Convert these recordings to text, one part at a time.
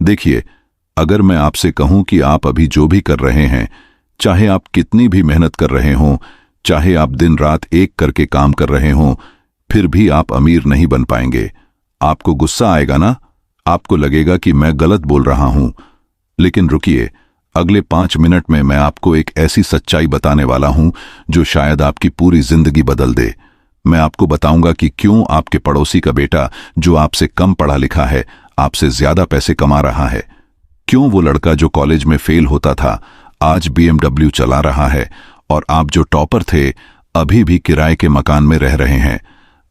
देखिए, अगर मैं आपसे कहूं कि आप अभी जो भी कर रहे हैं, चाहे आप कितनी भी मेहनत कर रहे हों, चाहे आप दिन रात एक करके काम कर रहे हों, फिर भी आप अमीर नहीं बन पाएंगे। आपको गुस्सा आएगा ना, आपको लगेगा कि मैं गलत बोल रहा हूं। लेकिन रुकिए, अगले 5 मिनट में मैं आपको एक ऐसी सच्चाई बताने वाला हूं जो शायद आपकी पूरी जिंदगी बदल दे। मैं आपको बताऊंगा कि क्यों आपके पड़ोसी का बेटा, जो आपसे कम पढ़ा लिखा है, आपसे ज्यादा पैसे कमा रहा है। क्यों वो लड़का जो कॉलेज में फेल होता था आज BMW चला रहा है, और आप जो टॉपर थे अभी भी किराए के मकान में रह रहे हैं।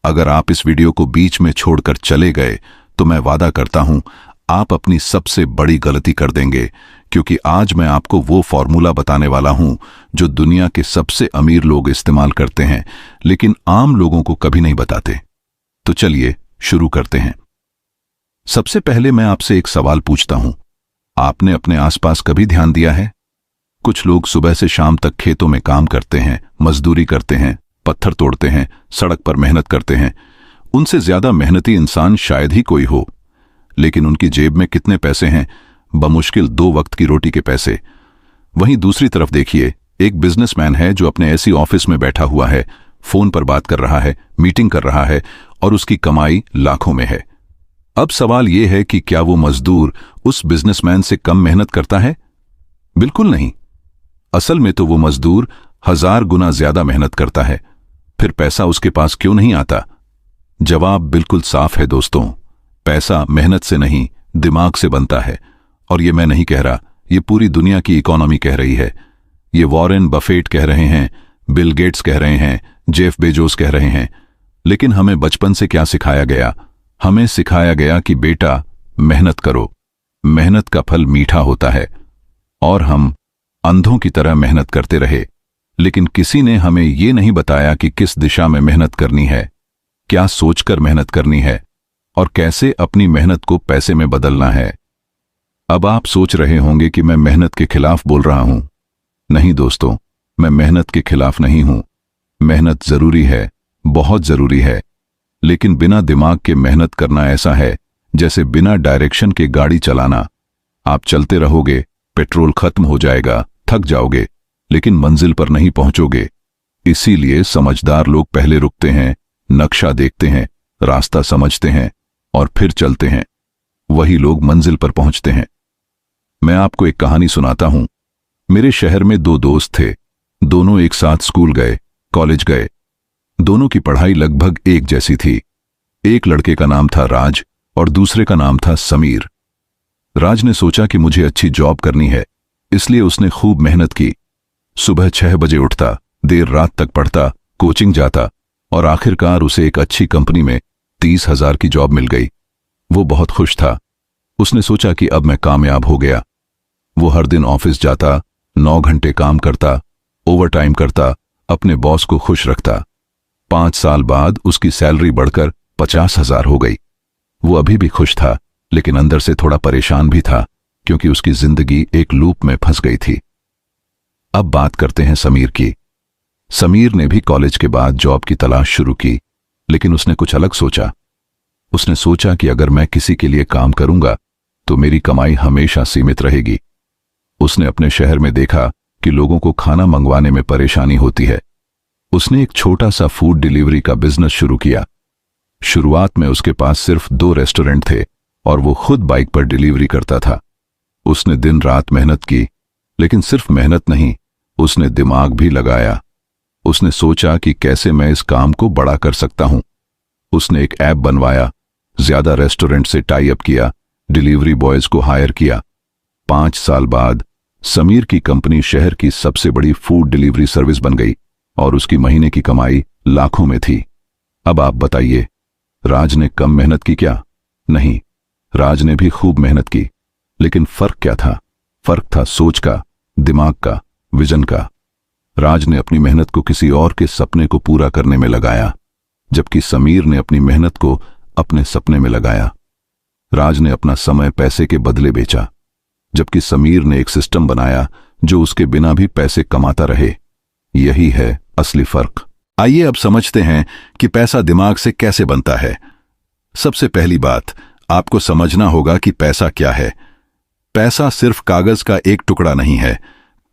अगर आप इस वीडियो को बीच में छोड़कर चले गए तो मैं वादा करता हूं आप अपनी सबसे बड़ी गलती कर देंगे, क्योंकि आज मैं आपको वो फॉर्मूला बताने वाला हूं जो दुनिया के सबसे अमीर लोग इस्तेमाल करते हैं, लेकिन आम लोगों को कभी नहीं बताते। तो चलिए शुरू करते हैं। सबसे पहले मैं आपसे एक सवाल पूछता हूं, आपने अपने आसपास कभी ध्यान दिया है? कुछ लोग सुबह से शाम तक खेतों में काम करते हैं, मजदूरी करते हैं, पत्थर तोड़ते हैं, सड़क पर मेहनत करते हैं। उनसे ज्यादा मेहनती इंसान शायद ही कोई हो, लेकिन उनकी जेब में कितने पैसे हैं? बमुश्किल 2 वक्त की रोटी के पैसे। वहीं दूसरी तरफ देखिए, एक बिजनेसमैन है जो अपने ऐसी ऑफिस में बैठा हुआ है, फोन पर बात कर रहा है, मीटिंग कर रहा है, और उसकी कमाई लाखों में है। अब सवाल यह है कि क्या वो मजदूर उस बिजनेसमैन से कम मेहनत करता है? बिल्कुल नहीं। असल में तो वो मजदूर 1000 गुना ज्यादा मेहनत करता है। फिर पैसा उसके पास क्यों नहीं आता? जवाब बिल्कुल साफ है दोस्तों, पैसा मेहनत से नहीं, दिमाग से बनता है। और ये मैं नहीं कह रहा, ये पूरी दुनिया की इकोनॉमी कह रही है। ये वॉरेन बफेट कह रहे हैं, बिल गेट्स कह रहे हैं, जेफ बेजोस कह रहे हैं। लेकिन हमें बचपन से क्या सिखाया गया? हमें सिखाया गया कि बेटा मेहनत करो, मेहनत का फल मीठा होता है। और हम अंधों की तरह मेहनत करते रहे, लेकिन किसी ने हमें ये नहीं बताया कि किस दिशा में मेहनत करनी है, क्या सोचकर मेहनत करनी है, और कैसे अपनी मेहनत को पैसे में बदलना है। अब आप सोच रहे होंगे कि मैं मेहनत के खिलाफ बोल रहा हूं। नहीं दोस्तों, मैं मेहनत के खिलाफ नहीं हूं। मेहनत जरूरी है, बहुत जरूरी है, लेकिन बिना दिमाग के मेहनत करना ऐसा है जैसे बिना डायरेक्शन के गाड़ी चलाना। आप चलते रहोगे, पेट्रोल खत्म हो जाएगा, थक जाओगे, लेकिन मंजिल पर नहीं पहुंचोगे। इसीलिए समझदार लोग पहले रुकते हैं, नक्शा देखते हैं, रास्ता समझते हैं और फिर चलते हैं। वही लोग मंजिल पर पहुंचते हैं। मैं आपको एक कहानी सुनाता हूं। मेरे शहर में 2 दोस्त थे। दोनों एक साथ स्कूल गए, कॉलेज गए। दोनों की पढ़ाई लगभग एक जैसी थी। एक लड़के का नाम था राज और दूसरे का नाम था समीर। राज ने सोचा कि मुझे अच्छी जॉब करनी है, इसलिए उसने खूब मेहनत की। सुबह 6 बजे उठता, देर रात तक पढ़ता, कोचिंग जाता, और आखिरकार उसे एक अच्छी कंपनी में 30,000 की जॉब मिल गई। वो बहुत खुश था। उसने सोचा कि अब मैं कामयाब हो गया। वो हर दिन ऑफिस जाता, 9 घंटे काम करता, ओवरटाइम करता, अपने बॉस को खुश रखता। 5 साल बाद उसकी सैलरी बढ़कर 50,000 हो गई। वो अभी भी खुश था, लेकिन अंदर से थोड़ा परेशान भी था, क्योंकि उसकी जिंदगी एक लूप में फंस गई थी। अब बात करते हैं समीर की। समीर ने भी कॉलेज के बाद जॉब की तलाश शुरू की, लेकिन उसने कुछ अलग सोचा। उसने सोचा कि अगर मैं किसी के लिए काम करूंगा तो मेरी कमाई हमेशा सीमित रहेगी। उसने अपने शहर में देखा कि लोगों को खाना मंगवाने में परेशानी होती है। उसने एक छोटा सा फूड डिलीवरी का बिजनेस शुरू किया। शुरुआत में उसके पास सिर्फ 2 रेस्टोरेंट थे और वो खुद बाइक पर डिलीवरी करता था। उसने दिन रात मेहनत की, लेकिन सिर्फ मेहनत नहीं, उसने दिमाग भी लगाया। उसने सोचा कि कैसे मैं इस काम को बड़ा कर सकता हूं। उसने एक ऐप बनवाया, ज्यादा रेस्टोरेंट से टाई अप किया, डिलीवरी बॉयज को हायर किया। 5 साल बाद समीर की कंपनी शहर की सबसे बड़ी फूड डिलीवरी सर्विस बन गई और उसकी महीने की कमाई लाखों में थी। अब आप बताइए, राज ने कम मेहनत की क्या? नहीं, राज ने भी खूब मेहनत की। लेकिन फर्क क्या था? फर्क था सोच का, दिमाग का, विजन का। राज ने अपनी मेहनत को किसी और के सपने को पूरा करने में लगाया, जबकि समीर ने अपनी मेहनत को अपने सपने में लगाया। राज ने अपना समय पैसे के बदले बेचा, जबकि समीर ने एक सिस्टम बनाया जो उसके बिना भी पैसे कमाता रहे। यही है असली फर्क। आइए अब समझते हैं कि पैसा दिमाग से कैसे बनता है। सबसे पहली बात, आपको समझना होगा कि पैसा क्या है। पैसा सिर्फ कागज का एक टुकड़ा नहीं है,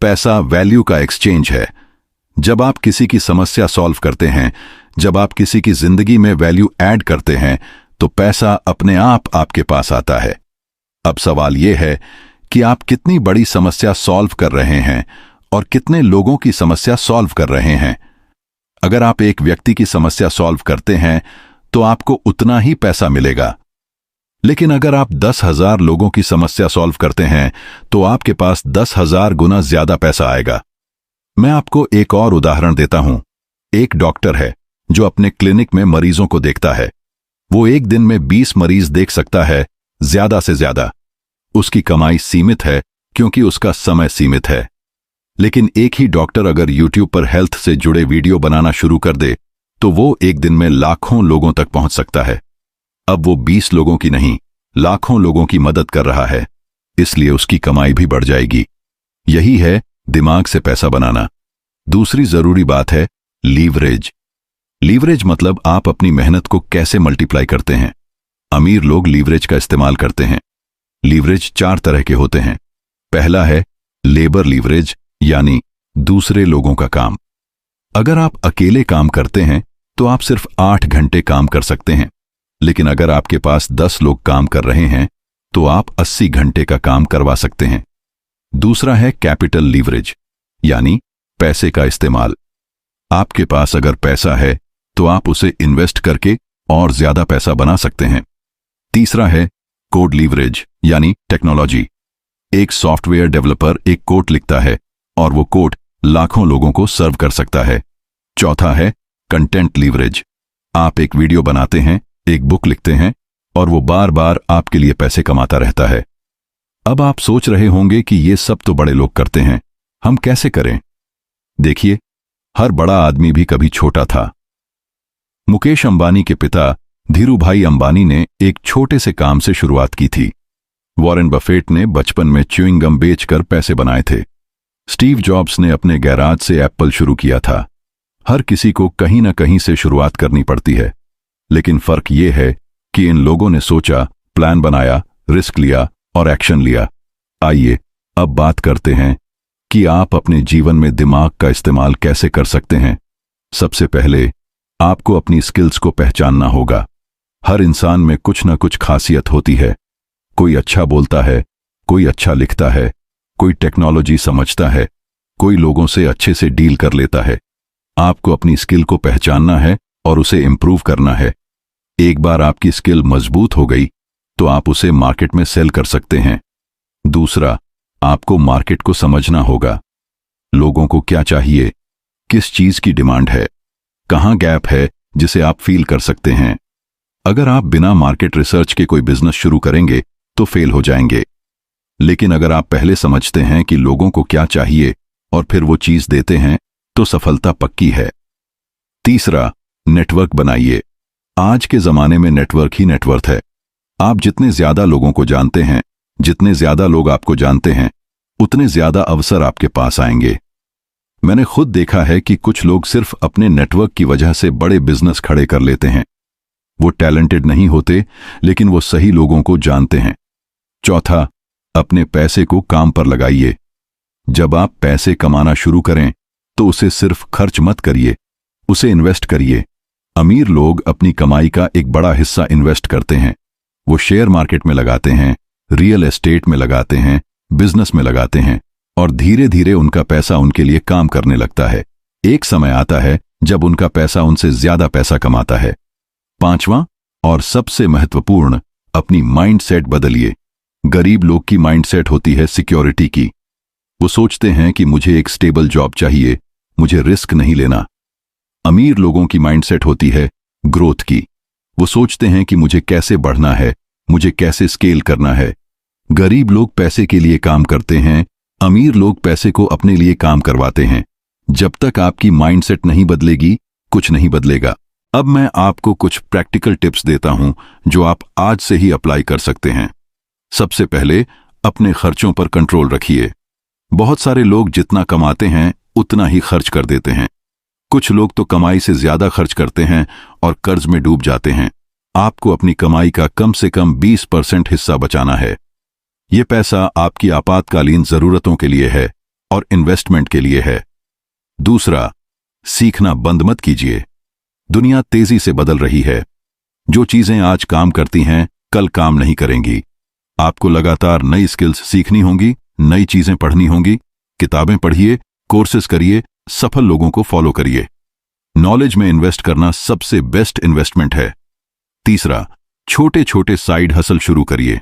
पैसा वैल्यू का एक्सचेंज है। जब आप किसी की समस्या सॉल्व करते हैं, जब आप किसी की जिंदगी में वैल्यू ऐड करते हैं, तो पैसा अपने आप आपके पास आता है। अब सवाल यह है कि आप कितनी बड़ी समस्या सॉल्व कर रहे हैं और कितने लोगों की समस्या सॉल्व कर रहे हैं। अगर आप एक व्यक्ति की समस्या सॉल्व करते हैं तो आपको उतना ही पैसा मिलेगा, लेकिन अगर आप 10,000 लोगों की समस्या सॉल्व करते हैं तो आपके पास 10,000 गुना ज्यादा पैसा आएगा। मैं आपको एक और उदाहरण देता हूं। एक डॉक्टर है जो अपने क्लिनिक में मरीजों को देखता है। वो एक दिन में 20 मरीज देख सकता है, ज्यादा से ज्यादा। उसकी कमाई सीमित है क्योंकि उसका समय सीमित है। लेकिन एक ही डॉक्टर अगर YouTube पर हेल्थ से जुड़े वीडियो बनाना शुरू कर दे तो वो एक दिन में लाखों लोगों तक पहुंच सकता है। अब वो 20 लोगों की नहीं, लाखों लोगों की मदद कर रहा है, इसलिए उसकी कमाई भी बढ़ जाएगी। यही है दिमाग से पैसा बनाना। दूसरी जरूरी बात है लीवरेज। लीवरेज मतलब आप अपनी मेहनत को कैसे मल्टीप्लाई करते हैं। अमीर लोग लीवरेज का इस्तेमाल करते हैं। लीवरेज 4 तरह के होते हैं। पहला है लेबर लीवरेज, यानी दूसरे लोगों का काम। अगर आप अकेले काम करते हैं तो आप सिर्फ 8 घंटे काम कर सकते हैं, लेकिन अगर आपके पास 10 लोग काम कर रहे हैं तो आप 80 घंटे का काम करवा सकते हैं। दूसरा है कैपिटल लीवरेज, यानी पैसे का इस्तेमाल। आपके पास अगर पैसा है तो आप उसे इन्वेस्ट करके और ज्यादा पैसा बना सकते हैं। तीसरा है कोड लीवरेज, यानी टेक्नोलॉजी। एक सॉफ्टवेयर डेवलपर एक कोड लिखता है और वो कोड लाखों लोगों को सर्व कर सकता है। चौथा है कंटेंट लीवरेज। आप एक वीडियो बनाते हैं, एक बुक लिखते हैं और वो बार बार आपके लिए पैसे कमाता रहता है। अब आप सोच रहे होंगे कि ये सब तो बड़े लोग करते हैं, हम कैसे करें? देखिए, हर बड़ा आदमी भी कभी छोटा था। मुकेश अंबानी के पिता धीरूभाई अंबानी ने एक छोटे से काम से शुरुआत की थी। वॉरेन बफेट ने बचपन में च्युइंग गम बेचकर पैसे बनाए थे। स्टीव जॉब्स ने अपने गैराज से एप्पल शुरू किया था। हर किसी को कहीं ना कहीं से शुरुआत करनी पड़ती है, लेकिन फर्क यह है कि इन लोगों ने सोचा, प्लान बनाया, रिस्क लिया और एक्शन लिया। आइए अब बात करते हैं कि आप अपने जीवन में दिमाग का इस्तेमाल कैसे कर सकते हैं। सबसे पहले आपको अपनी स्किल्स को पहचानना होगा। हर इंसान में कुछ ना कुछ खासियत होती है। कोई अच्छा बोलता है, कोई अच्छा लिखता है, कोई टेक्नोलॉजी समझता है, कोई लोगों से अच्छे से डील कर लेता है। आपको अपनी स्किल को पहचानना है और उसे इंप्रूव करना है। एक बार आपकी स्किल मजबूत हो गई तो आप उसे मार्केट में सेल कर सकते हैं। दूसरा, आपको मार्केट को समझना होगा। लोगों को क्या चाहिए, किस चीज की डिमांड है, कहां गैप है जिसे आप फील कर सकते हैं। अगर आप बिना मार्केट रिसर्च के कोई बिजनेस शुरू करेंगे तो फेल हो जाएंगे, लेकिन अगर आप पहले समझते हैं कि लोगों को क्या चाहिए और फिर वो चीज देते हैं तो सफलता पक्की है। तीसरा, नेटवर्क बनाइए। आज के जमाने में नेटवर्क ही नेटवर्थ है। आप जितने ज्यादा लोगों को जानते हैं, जितने ज्यादा लोग आपको जानते हैं, उतने ज्यादा अवसर आपके पास आएंगे। मैंने खुद देखा है कि कुछ लोग सिर्फ अपने नेटवर्क की वजह से बड़े बिजनेस खड़े कर लेते हैं। वो टैलेंटेड नहीं होते, लेकिन वो सही लोगों को जानते हैं। चौथा, अपने पैसे को काम पर लगाइए। जब आप पैसे कमाना शुरू करें तो उसे सिर्फ खर्च मत करिए, उसे इन्वेस्ट करिए। अमीर लोग अपनी कमाई का एक बड़ा हिस्सा इन्वेस्ट करते हैं। वो शेयर मार्केट में लगाते हैं, रियल एस्टेट में लगाते हैं, बिजनेस में लगाते हैं और धीरे धीरे उनका पैसा उनके लिए काम करने लगता है। एक समय आता है जब उनका पैसा उनसे ज्यादा पैसा कमाता है। पांचवां और सबसे महत्वपूर्ण, अपनी माइंडसेट बदलिए। गरीब लोग की माइंडसेट होती है सिक्योरिटी की। वो सोचते हैं कि मुझे एक स्टेबल जॉब चाहिए, मुझे रिस्क नहीं लेना। अमीर लोगों की माइंडसेट होती है ग्रोथ की। वो सोचते हैं कि मुझे कैसे बढ़ना है, मुझे कैसे स्केल करना है। गरीब लोग पैसे के लिए काम करते हैं, अमीर लोग पैसे को अपने लिए काम करवाते हैं। जब तक आपकी माइंडसेट नहीं बदलेगी, कुछ नहीं बदलेगा। अब मैं आपको कुछ प्रैक्टिकल टिप्स देता हूं जो आप आज से ही अप्लाई कर सकते हैं। सबसे पहले, अपने खर्चों पर कंट्रोल रखिए। बहुत सारे लोग जितना कमाते हैं उतना ही खर्च कर देते हैं। कुछ लोग तो कमाई से ज्यादा खर्च करते हैं और कर्ज में डूब जाते हैं। आपको अपनी कमाई का कम से कम 20% हिस्सा बचाना है। ये पैसा आपकी आपातकालीन जरूरतों के लिए है और इन्वेस्टमेंट के लिए है। दूसरा, सीखना बंद मत कीजिए। दुनिया तेजी से बदल रही है। जो चीजें आज काम करती हैं कल काम नहीं करेंगी। आपको लगातार नई स्किल्स सीखनी होंगी, नई चीजें पढ़नी होंगी। किताबें पढ़िए, कोर्सेज करिए, सफल लोगों को फॉलो करिए। नॉलेज में इन्वेस्ट करना सबसे बेस्ट इन्वेस्टमेंट है। तीसरा, छोटे छोटे साइड हसल शुरू करिए।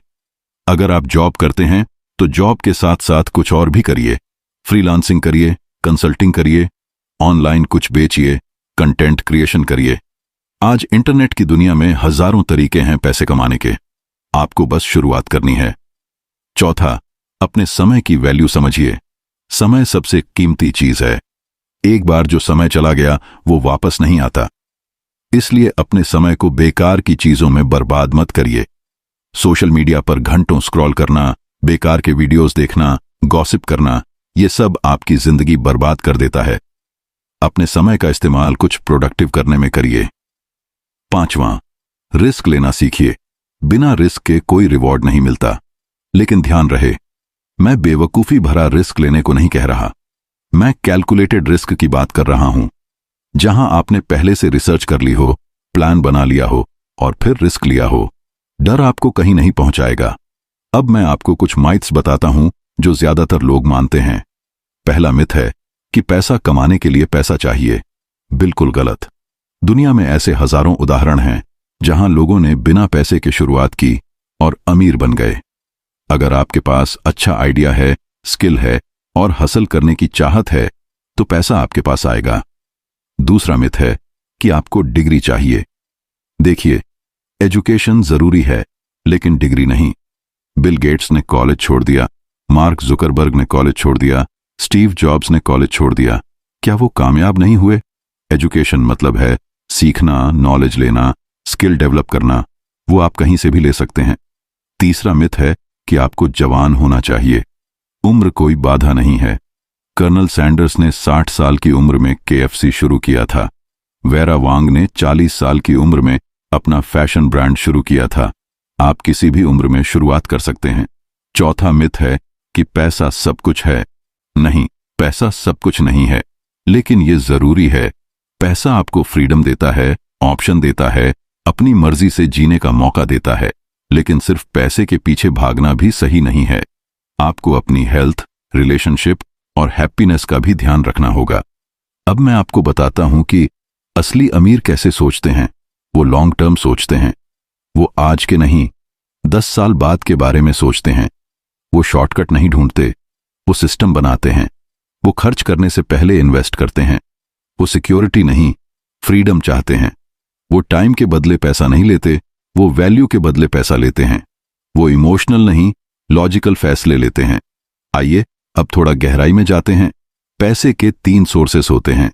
अगर आप जॉब करते हैं तो जॉब के साथ साथ कुछ और भी करिए। फ्रीलांसिंग करिए, कंसल्टिंग करिए, ऑनलाइन कुछ बेचिए, कंटेंट क्रिएशन करिए। आज इंटरनेट की दुनिया में हजारों तरीके हैं पैसे कमाने के। आपको बस शुरुआत करनी है। चौथा, अपने समय की वैल्यू समझिए। समय सबसे कीमती चीज है। एक बार जो समय चला गया वो वापस नहीं आता। इसलिए अपने समय को बेकार की चीजों में बर्बाद मत करिए। सोशल मीडिया पर घंटों स्क्रॉल करना, बेकार के वीडियोस देखना, गॉसिप करना, ये सब आपकी जिंदगी बर्बाद कर देता है। अपने समय का इस्तेमाल कुछ प्रोडक्टिव करने में करिए। पांचवां, रिस्क लेना सीखिए। बिना रिस्क के कोई रिवॉर्ड नहीं मिलता। लेकिन ध्यान रहे, मैं बेवकूफी भरा रिस्क लेने को नहीं कह रहा। मैं कैलकुलेटेड रिस्क की बात कर रहा हूं, जहां आपने पहले से रिसर्च कर ली हो, प्लान बना लिया हो और फिर रिस्क लिया हो। डर आपको कहीं नहीं पहुंचाएगा। अब मैं आपको कुछ माइथ्स बताता हूं जो ज्यादातर लोग मानते हैं। पहला मिथ है कि पैसा कमाने के लिए पैसा चाहिए। बिल्कुल गलत। दुनिया में ऐसे हजारों उदाहरण हैं जहां लोगों ने बिना पैसे के शुरुआत की और अमीर बन गए। अगर आपके पास अच्छा आइडिया है, स्किल है और हासिल करने की चाहत है तो पैसा आपके पास आएगा। दूसरा मिथ है कि आपको डिग्री चाहिए। देखिए, एजुकेशन जरूरी है लेकिन डिग्री नहीं। बिल गेट्स ने कॉलेज छोड़ दिया, मार्क जुकरबर्ग ने कॉलेज छोड़ दिया, स्टीव जॉब्स ने कॉलेज छोड़ दिया। क्या वो कामयाब नहीं हुए? एजुकेशन मतलब है सीखना, नॉलेज लेना, स्किल डेवलप करना। वो आप कहीं से भी ले सकते हैं। तीसरा मिथ है कि आपको जवान होना चाहिए। उम्र कोई बाधा नहीं है। कर्नल सैंडर्स ने 60 साल की उम्र में KFC शुरू किया था। वेरा वांग ने 40 साल की उम्र में अपना फैशन ब्रांड शुरू किया था। आप किसी भी उम्र में शुरुआत कर सकते हैं। चौथा मिथ है कि पैसा सब कुछ है। नहीं, पैसा सब कुछ नहीं है, लेकिन ये जरूरी है। पैसा आपको फ्रीडम देता है, ऑप्शन देता है, अपनी मर्जी से जीने का मौका देता है। लेकिन सिर्फ पैसे के पीछे भागना भी सही नहीं है। आपको अपनी हेल्थ, रिलेशनशिप और हैप्पीनेस का भी ध्यान रखना होगा। अब मैं आपको बताता हूं कि असली अमीर कैसे सोचते हैं। वो लॉन्ग टर्म सोचते हैं। वो आज के नहीं, 10 साल बाद के बारे में सोचते हैं। वो शॉर्टकट नहीं ढूंढते, वो सिस्टम बनाते हैं। वो खर्च करने से पहले इन्वेस्ट करते हैं। वो सिक्योरिटी नहीं, फ्रीडम चाहते हैं। वो टाइम के बदले पैसा नहीं लेते, वो वैल्यू के बदले पैसा लेते हैं। वो इमोशनल नहीं, लॉजिकल फैसले लेते हैं। आइए अब थोड़ा गहराई में जाते हैं। पैसे के 3 सोर्सेस होते हैं।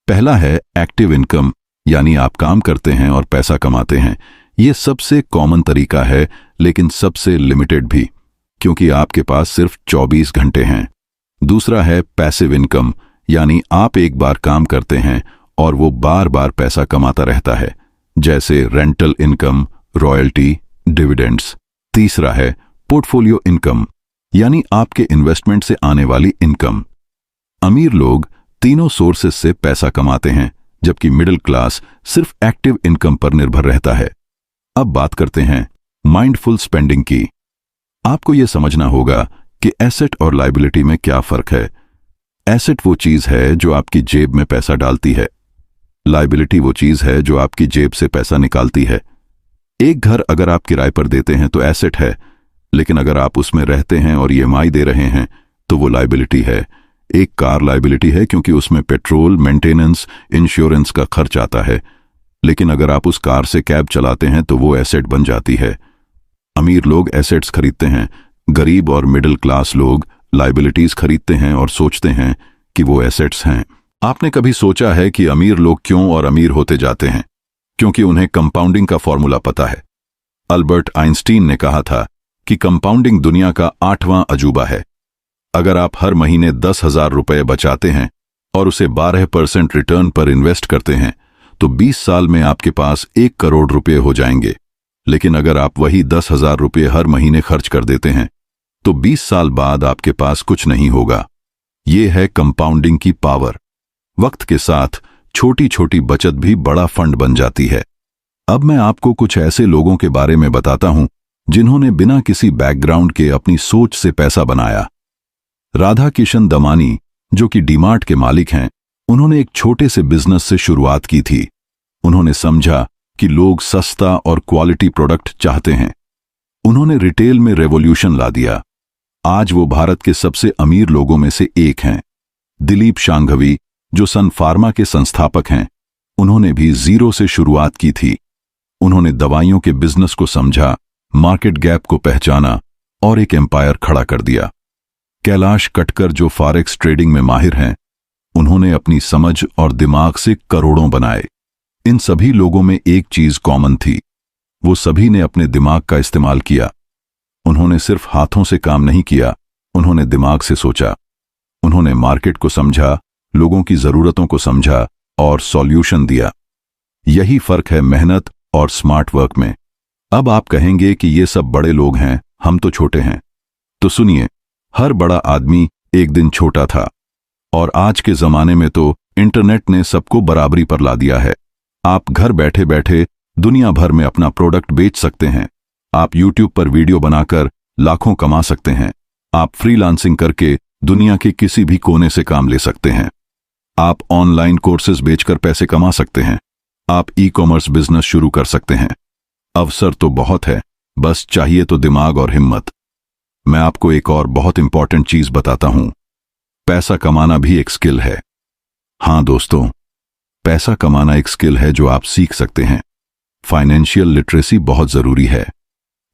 पहला है एक्टिव इनकम, यानी आप काम करते हैं और पैसा कमाते हैं। यह सबसे कॉमन तरीका है, लेकिन सबसे लिमिटेड भी, क्योंकि आपके पास सिर्फ 24 घंटे हैं। दूसरा है पैसिव इनकम, यानी आप एक बार काम करते हैं और वो बार बार पैसा कमाता रहता है, जैसे रेंटल इनकम, रॉयल्टी, डिविडेंड्स। तीसरा है पोर्टफोलियो इनकम, यानी आपके इन्वेस्टमेंट से आने वाली इनकम। अमीर लोग तीनों सोर्सेस से पैसा कमाते हैं, जबकि मिडिल क्लास सिर्फ एक्टिव इनकम पर निर्भर रहता है। अब बात करते हैं माइंडफुल स्पेंडिंग की। आपको यह समझना होगा कि एसेट और लायबिलिटी में क्या फर्क है। एसेट वो चीज है जो आपकी जेब में पैसा डालती है। लायबिलिटी वो चीज है जो आपकी जेब से पैसा निकालती है। एक घर अगर आप किराए पर देते हैं तो एसेट है, लेकिन अगर आप उसमें रहते हैं और EMI दे रहे हैं तो वो लायबिलिटी है। एक कार लायबिलिटी है क्योंकि उसमें पेट्रोल, मेंटेनेंस, इंश्योरेंस का खर्च आता है, लेकिन अगर आप उस कार से कैब चलाते हैं तो वो एसेट बन जाती है। अमीर लोग एसेट्स खरीदते हैं, गरीब और मिडिल क्लास लोग लायबिलिटीज खरीदते हैं और सोचते हैं कि वो एसेट्स हैं। आपने कभी सोचा है कि अमीर लोग क्यों और अमीर होते जाते हैं? क्योंकि उन्हें कंपाउंडिंग का फॉर्मूला पता है। अल्बर्ट आइंस्टीन ने कहा था कि कंपाउंडिंग दुनिया का 8वां अजूबा है। अगर आप हर महीने 10,000 रुपए बचाते हैं और उसे 12% रिटर्न पर इन्वेस्ट करते हैं तो 20 साल में आपके पास 1 करोड़ रुपए हो जाएंगे। लेकिन अगर आप वही 10,000 रुपए हर महीने खर्च कर देते हैं तो 20 साल बाद आपके पास कुछ नहीं होगा। ये है कंपाउंडिंग की पावर। वक्त के साथ छोटी छोटी बचत भी बड़ा फंड बन जाती है। अब मैं आपको कुछ ऐसे लोगों के बारे में बताता हूं जिन्होंने बिना किसी बैकग्राउंड के अपनी सोच से पैसा बनाया। राधा किशन दमानी, जो कि डीमार्ट के मालिक हैं, उन्होंने एक छोटे से बिजनेस से शुरुआत की थी। उन्होंने समझा कि लोग सस्ता और क्वालिटी प्रोडक्ट चाहते हैं। उन्होंने रिटेल में रेवोल्यूशन ला दिया। आज वो भारत के सबसे अमीर लोगों में से एक हैं। दिलीप शांघवी, जो सन फार्मा के संस्थापक हैं, उन्होंने भी जीरो से शुरुआत की थी। उन्होंने दवाइयों के बिजनेस को समझा, मार्केट गैप को पहचाना और एक एम्पायर खड़ा कर दिया। कैलाश कटकर, जो फॉरेक्स ट्रेडिंग में माहिर हैं, उन्होंने अपनी समझ और दिमाग से करोड़ों बनाए। इन सभी लोगों में एक चीज कॉमन थी, वो सभी ने अपने दिमाग का इस्तेमाल किया। उन्होंने सिर्फ हाथों से काम नहीं किया, उन्होंने दिमाग से सोचा। उन्होंने मार्केट को समझा, लोगों की जरूरतों को समझा और सॉल्यूशन दिया। यही फर्क है मेहनत और स्मार्ट वर्क में। अब आप कहेंगे कि ये सब बड़े लोग हैं, हम तो छोटे हैं। तो सुनिए, हर बड़ा आदमी एक दिन छोटा था, और आज के जमाने में तो इंटरनेट ने सबको बराबरी पर ला दिया है। आप घर बैठे बैठे दुनिया भर में अपना प्रोडक्ट बेच सकते हैं। आप YouTube पर वीडियो बनाकर लाखों कमा सकते हैं। आप फ्रीलांसिंग करके दुनिया के किसी भी कोने से काम ले सकते हैं। आप ऑनलाइन कोर्सेज बेचकर पैसे कमा सकते हैं। आप ई-कॉमर्स बिजनेस शुरू कर सकते हैं। अवसर तो बहुत है, बस चाहिए तो दिमाग और हिम्मत। मैं आपको एक और बहुत इंपॉर्टेंट चीज बताता हूं, पैसा कमाना भी एक स्किल है। हां दोस्तों, पैसा कमाना एक स्किल है जो आप सीख सकते हैं। फाइनेंशियल लिटरेसी बहुत जरूरी है।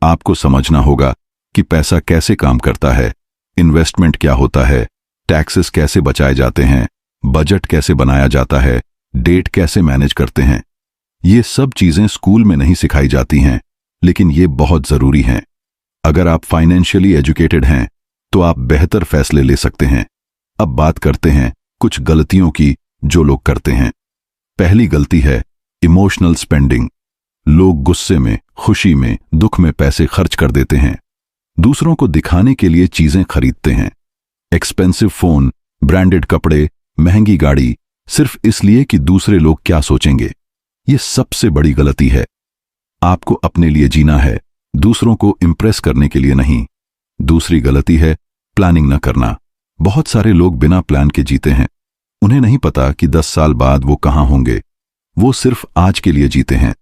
आपको समझना होगा कि पैसा कैसे काम करता है, इन्वेस्टमेंट क्या होता है, टैक्सेस कैसे बचाए जाते हैं, बजट कैसे बनाया जाता है, डेट कैसे मैनेज करते हैं। ये सब चीजें स्कूल में नहीं सिखाई जाती हैं, लेकिन ये बहुत जरूरी हैं। अगर आप फाइनेंशियली एजुकेटेड हैं तो आप बेहतर फैसले ले सकते हैं। अब बात करते हैं कुछ गलतियों की जो लोग करते हैं। पहली गलती है इमोशनल स्पेंडिंग। लोग गुस्से में, खुशी में, दुख में पैसे खर्च कर देते हैं। दूसरों को दिखाने के लिए चीजें खरीदते हैं। एक्सपेंसिव फोन, ब्रांडेड कपड़े, महंगी गाड़ी, सिर्फ इसलिए कि दूसरे लोग क्या सोचेंगे। ये सबसे बड़ी गलती है। आपको अपने लिए जीना है, दूसरों को इंप्रेस करने के लिए नहीं। दूसरी गलती है प्लानिंग न करना। बहुत सारे लोग बिना प्लान के जीते हैं। उन्हें नहीं पता कि 10 साल बाद वो कहां होंगे। वो सिर्फ आज के लिए जीते हैं।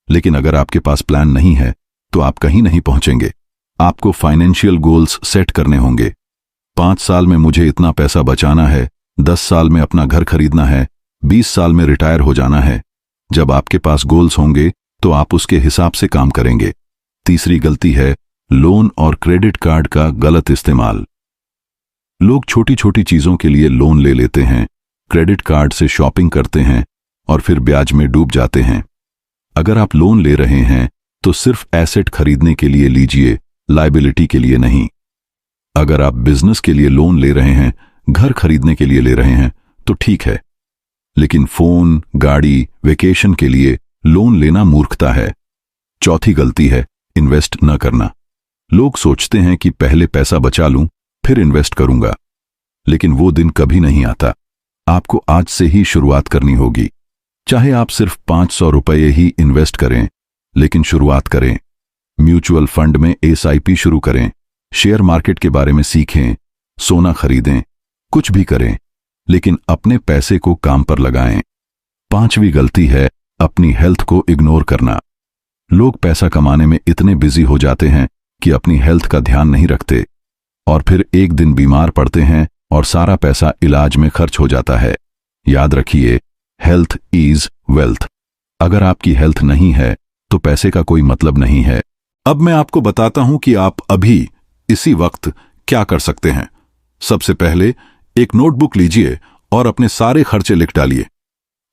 लेकिन अगर आपके पास प्लान नहीं है तो आप कहीं नहीं पहुंचेंगे। आपको फाइनेंशियल गोल्स सेट करने होंगे। 5 साल में मुझे इतना पैसा बचाना है, 10 साल में अपना घर खरीदना है, 20 साल में रिटायर हो जाना है। जब आपके पास गोल्स होंगे तो आप उसके हिसाब से काम करेंगे। तीसरी गलती है लोन और क्रेडिट कार्ड का गलत इस्तेमाल। लोग छोटी छोटी चीजों के लिए लोन ले लेते हैं, क्रेडिट कार्ड से शॉपिंग करते हैं और फिर ब्याज में डूब जाते हैं। अगर आप लोन ले रहे हैं तो सिर्फ एसेट खरीदने के लिए लीजिए, लायबिलिटी के लिए नहीं। अगर आप बिजनेस के लिए लोन ले रहे हैं, घर खरीदने के लिए ले रहे हैं तो ठीक है, लेकिन फोन, गाड़ी, वेकेशन के लिए लोन लेना मूर्खता है। चौथी गलती है इन्वेस्ट न करना। लोग सोचते हैं कि पहले पैसा बचा लूं फिर इन्वेस्ट करूंगा, लेकिन वो दिन कभी नहीं आता। आपको आज से ही शुरुआत करनी होगी। चाहे आप सिर्फ 500 रुपये ही इन्वेस्ट करें, लेकिन शुरुआत करें। म्यूचुअल फंड में SIP शुरू करें, शेयर मार्केट के बारे में सीखें, सोना खरीदें, कुछ भी करें, लेकिन अपने पैसे को काम पर लगाएं। पांचवी गलती है अपनी हेल्थ को इग्नोर करना। लोग पैसा कमाने में इतने बिजी हो जाते हैं कि अपनी हेल्थ का ध्यान नहीं रखते और फिर एक दिन बीमार पड़ते हैं और सारा पैसा इलाज में खर्च हो जाता है। याद रखिए, हेल्थ इज वेल्थ। अगर आपकी हेल्थ नहीं है तो पैसे का कोई मतलब नहीं है। अब मैं आपको बताता हूं कि आप अभी इसी वक्त क्या कर सकते हैं। सबसे पहले एक नोटबुक लीजिए और अपने सारे खर्चे लिख डालिए।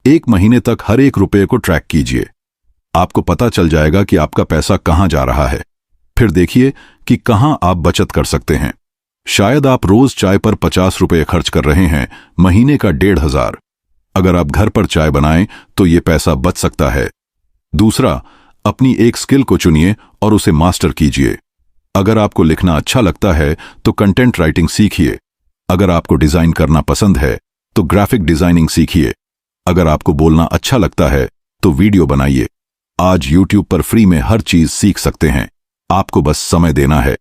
1 महीने तक हर एक रुपये को ट्रैक कीजिए। आपको पता चल जाएगा कि आपका पैसा कहां जा रहा है। फिर देखिए कि कहां आप बचत कर सकते हैं। शायद आप रोज चाय पर 50 रुपये खर्च कर रहे हैं, महीने का 1,500। अगर आप घर पर चाय बनाएं तो ये पैसा बच सकता है। दूसरा, अपनी एक स्किल को चुनिए और उसे मास्टर कीजिए। अगर आपको लिखना अच्छा लगता है तो कंटेंट राइटिंग सीखिए। अगर आपको डिजाइन करना पसंद है तो ग्राफिक डिजाइनिंग सीखिए। अगर आपको बोलना अच्छा लगता है तो वीडियो बनाइए। आज YouTube पर फ्री में हर चीज सीख सकते हैं, आपको बस समय देना है।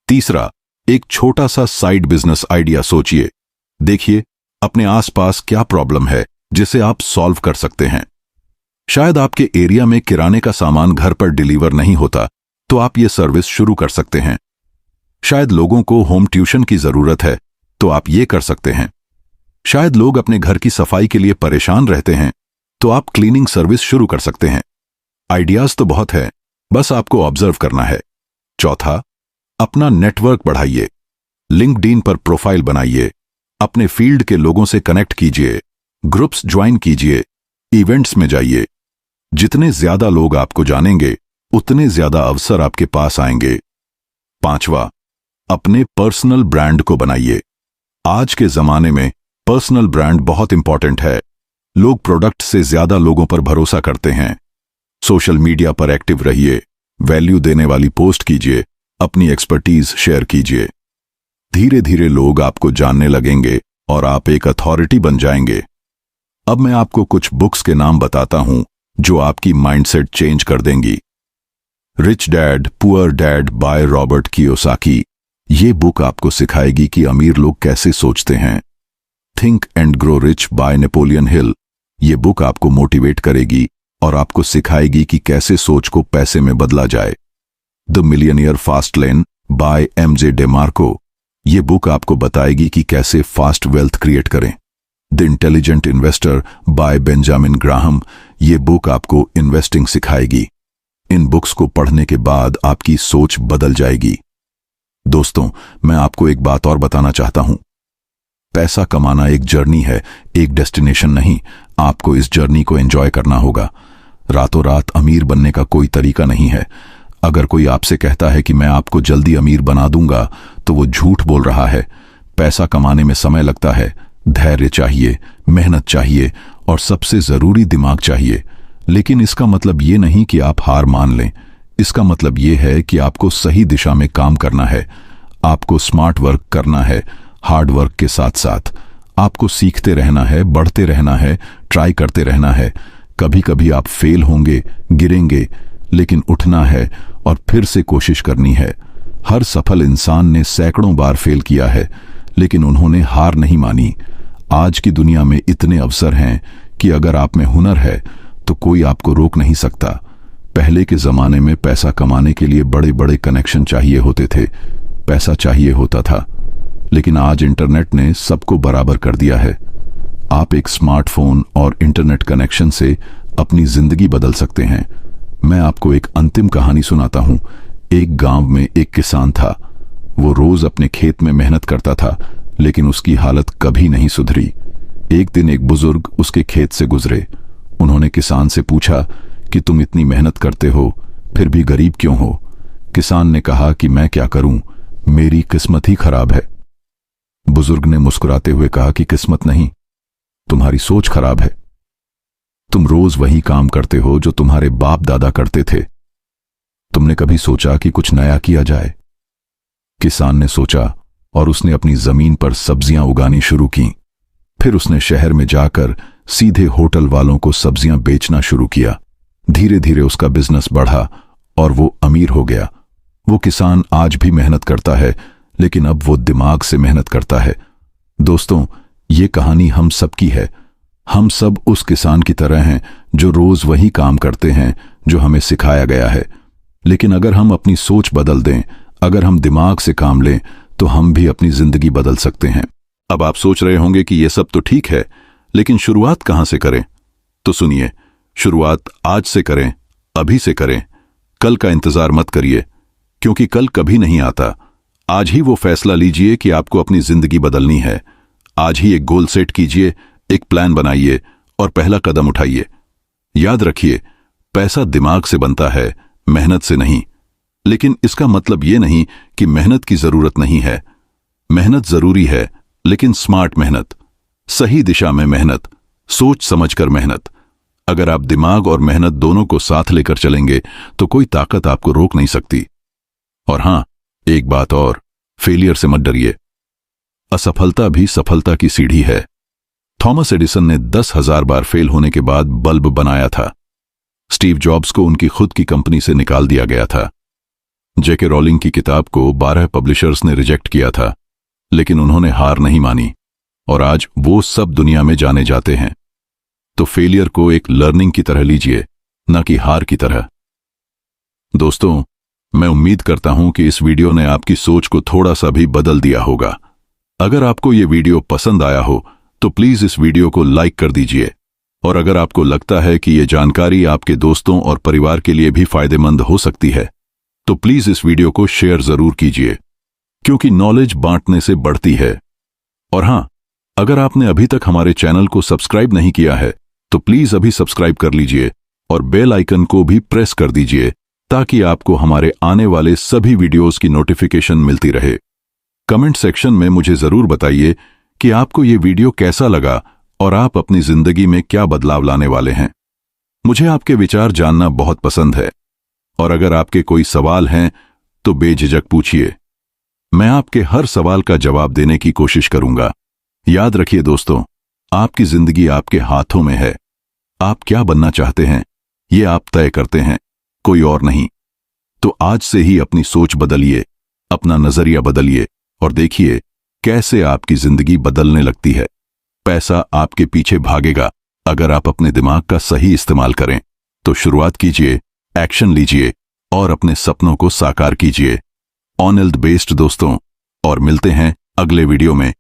तीसरा, एक छोटा सा साइड बिजनेस आइडिया सोचिए। देखिए अपने आसपास क्या प्रॉब्लम है जिसे आप सॉल्व कर सकते हैं। शायद आपके एरिया में किराने का सामान घर पर डिलीवर नहीं होता, तो आप ये सर्विस शुरू कर सकते हैं। शायद लोगों को होम ट्यूशन की जरूरत है, तो आप ये कर सकते हैं। शायद लोग अपने घर की सफाई के लिए परेशान रहते हैं, तो आप क्लीनिंग सर्विस शुरू कर सकते हैं। आइडियाज तो बहुत है, बस आपको ऑब्जर्व करना है। चौथा, अपना नेटवर्क बढ़ाइए। लिंक्डइन पर प्रोफाइल बनाइए, अपने फील्ड के लोगों से कनेक्ट कीजिए, ग्रुप्स ज्वाइन कीजिए, इवेंट्स में जाइए। जितने ज्यादा लोग आपको जानेंगे उतने ज्यादा अवसर आपके पास आएंगे। पांचवा, अपने पर्सनल ब्रांड को बनाइए। आज के जमाने में पर्सनल ब्रांड बहुत इंपॉर्टेंट है। लोग प्रोडक्ट से ज्यादा लोगों पर भरोसा करते हैं। सोशल मीडिया पर एक्टिव रहिए, वैल्यू देने वाली पोस्ट कीजिए, अपनी एक्सपर्टीज शेयर कीजिए। धीरे धीरे लोग आपको जानने लगेंगे और आप एक अथॉरिटी बन जाएंगे। अब मैं आपको कुछ बुक्स के नाम बताता हूं जो आपकी माइंडसेट चेंज कर देंगी। Rich dad poor dad by Robert Kiyosaki. ये बुक आपको सिखाएगी कि अमीर लोग कैसे सोचते हैं। Think and grow rich by Napoleon Hill. ये बुक आपको मोटिवेट करेगी और आपको सिखाएगी कि कैसे सोच को पैसे में बदला जाए। The millionaire fast lane by MJ DeMarco. ये बुक आपको बताएगी कि कैसे फास्ट वेल्थ क्रिएट करें। The intelligent investor by Benjamin Graham. ये बुक आपको इन्वेस्टिंग सिखाएगी। इन बुक्स को पढ़ने के बाद आपकी सोच बदल जाएगी। दोस्तों, मैं आपको एक बात और बताना चाहता हूं। पैसा कमाना एक जर्नी है, एक डेस्टिनेशन नहीं। आपको इस जर्नी को एंजॉय करना होगा। रातों रात अमीर बनने का कोई तरीका नहीं है। अगर कोई आपसे कहता है कि मैं आपको जल्दी अमीर बना दूंगा, तो वो झूठ बोल रहा है। पैसा कमाने में समय लगता है, धैर्य चाहिए, मेहनत चाहिए और सबसे जरूरी दिमाग चाहिए। लेकिन इसका मतलब ये नहीं कि आप हार मान लें। इसका मतलब ये है कि आपको सही दिशा में काम करना है। आपको स्मार्ट वर्क करना है, हार्ड वर्क के साथ साथ। आपको सीखते रहना है, बढ़ते रहना है, ट्राई करते रहना है। कभी कभी आप फेल होंगे, गिरेंगे, लेकिन उठना है और फिर से कोशिश करनी है। हर सफल इंसान ने सैकड़ों बार फेल किया है, लेकिन उन्होंने हार नहीं मानी। आज की दुनिया में इतने अवसर हैं कि अगर आप में हुनर है तो कोई आपको रोक नहीं सकता। पहले के जमाने में पैसा कमाने के लिए बड़े बड़े कनेक्शन चाहिए होते थे, पैसा चाहिए होता था। लेकिन आज इंटरनेट ने सबको बराबर कर दिया है। आप एक स्मार्टफोन और इंटरनेट कनेक्शन से अपनी जिंदगी बदल सकते हैं। मैं आपको एक अंतिम कहानी सुनाता हूं। एक गांव में एक किसान था। वो रोज अपने खेत में मेहनत करता था, लेकिन उसकी हालत कभी नहीं सुधरी। एक दिन एक बुजुर्ग उसके खेत से गुजरे। उन्होंने किसान से पूछा कि तुम इतनी मेहनत करते हो, फिर भी गरीब क्यों हो? किसान ने कहा कि मैं क्या करूं, मेरी किस्मत ही खराब है। बुजुर्ग ने मुस्कुराते हुए कहा कि किस्मत नहीं, तुम्हारी सोच खराब है। तुम रोज वही काम करते हो जो तुम्हारे बाप दादा करते थे। तुमने कभी सोचा कि कुछ नया किया जाए? किसान ने सोचा और उसने अपनी जमीन पर सब्जियां उगानी शुरू की। फिर उसने शहर में जाकर सीधे होटल वालों को सब्जियां बेचना शुरू किया। धीरे धीरे उसका बिजनेस बढ़ा और वो अमीर हो गया। वो किसान आज भी मेहनत करता है, लेकिन अब वो दिमाग से मेहनत करता है। दोस्तों, ये कहानी हम सबकी है। हम सब उस किसान की तरह हैं जो रोज वही काम करते हैं जो हमें सिखाया गया है। लेकिन अगर हम अपनी सोच बदल दें, अगर हम दिमाग से काम लें, तो हम भी अपनी जिंदगी बदल सकते हैं। अब आप सोच रहे होंगे कि ये सब तो ठीक है, लेकिन शुरुआत कहां से करें? तो सुनिए, शुरुआत आज से करें, अभी से करें। कल का इंतजार मत करिए, क्योंकि कल कभी नहीं आता। आज ही वो फैसला लीजिए कि आपको अपनी जिंदगी बदलनी है। आज ही एक गोल सेट कीजिए, एक प्लान बनाइए और पहला कदम उठाइए। याद रखिए, पैसा दिमाग से बनता है, मेहनत से नहीं। लेकिन इसका मतलब ये नहीं कि मेहनत की जरूरत नहीं है। मेहनत जरूरी है, लेकिन स्मार्ट मेहनत, सही दिशा में मेहनत, सोच समझकर मेहनत। अगर आप दिमाग और मेहनत दोनों को साथ लेकर चलेंगे तो कोई ताकत आपको रोक नहीं सकती। और हां, एक बात और, फेलियर से मत डरिए। असफलता भी सफलता की सीढ़ी है। थॉमस एडिसन ने 10,000 बार फेल होने के बाद बल्ब बनाया था। स्टीव जॉब्स को उनकी खुद की कंपनी से निकाल दिया गया था। जेके रॉलिंग की किताब को 12 पब्लिशर्स ने रिजेक्ट किया था, लेकिन उन्होंने हार नहीं मानी और आज वो सब दुनिया में जाने जाते हैं। तो फेलियर को एक लर्निंग की तरह लीजिए, न कि हार की तरह। दोस्तों, मैं उम्मीद करता हूं कि इस वीडियो ने आपकी सोच को थोड़ा सा भी बदल दिया होगा। अगर आपको ये वीडियो पसंद आया हो तो प्लीज इस वीडियो को लाइक कर दीजिए, और अगर आपको लगता है कि ये जानकारी आपके दोस्तों और परिवार के लिए भी फायदेमंद हो सकती है तो प्लीज इस वीडियो को शेयर जरूर कीजिए, क्योंकि नॉलेज बांटने से बढ़ती है। और हां, अगर आपने अभी तक हमारे चैनल को सब्सक्राइब नहीं किया है तो प्लीज अभी सब्सक्राइब कर लीजिए और बेल आइकन को भी प्रेस कर दीजिए, ताकि आपको हमारे आने वाले सभी वीडियोस की नोटिफिकेशन मिलती रहे। कमेंट सेक्शन में मुझे जरूर बताइए कि आपको ये वीडियो कैसा लगा और आप अपनी जिंदगी में क्या बदलाव लाने वाले हैं। मुझे आपके विचार जानना बहुत पसंद है, और अगर आपके कोई सवाल हैं तो बेझिझक पूछिए। मैं आपके हर सवाल का जवाब देने की कोशिश करूंगा। याद रखिए दोस्तों, आपकी जिंदगी आपके हाथों में है। आप क्या बनना चाहते हैं ये आप तय करते हैं, कोई और नहीं। तो आज से ही अपनी सोच बदलिए, अपना नजरिया बदलिए और देखिए कैसे आपकी जिंदगी बदलने लगती है। पैसा आपके पीछे भागेगा अगर आप अपने दिमाग का सही इस्तेमाल करें। तो शुरुआत कीजिए, एक्शन लीजिए और अपने सपनों को साकार कीजिए। ऑन हेल्थ बेस्ड दोस्तों, और मिलते हैं अगले वीडियो में।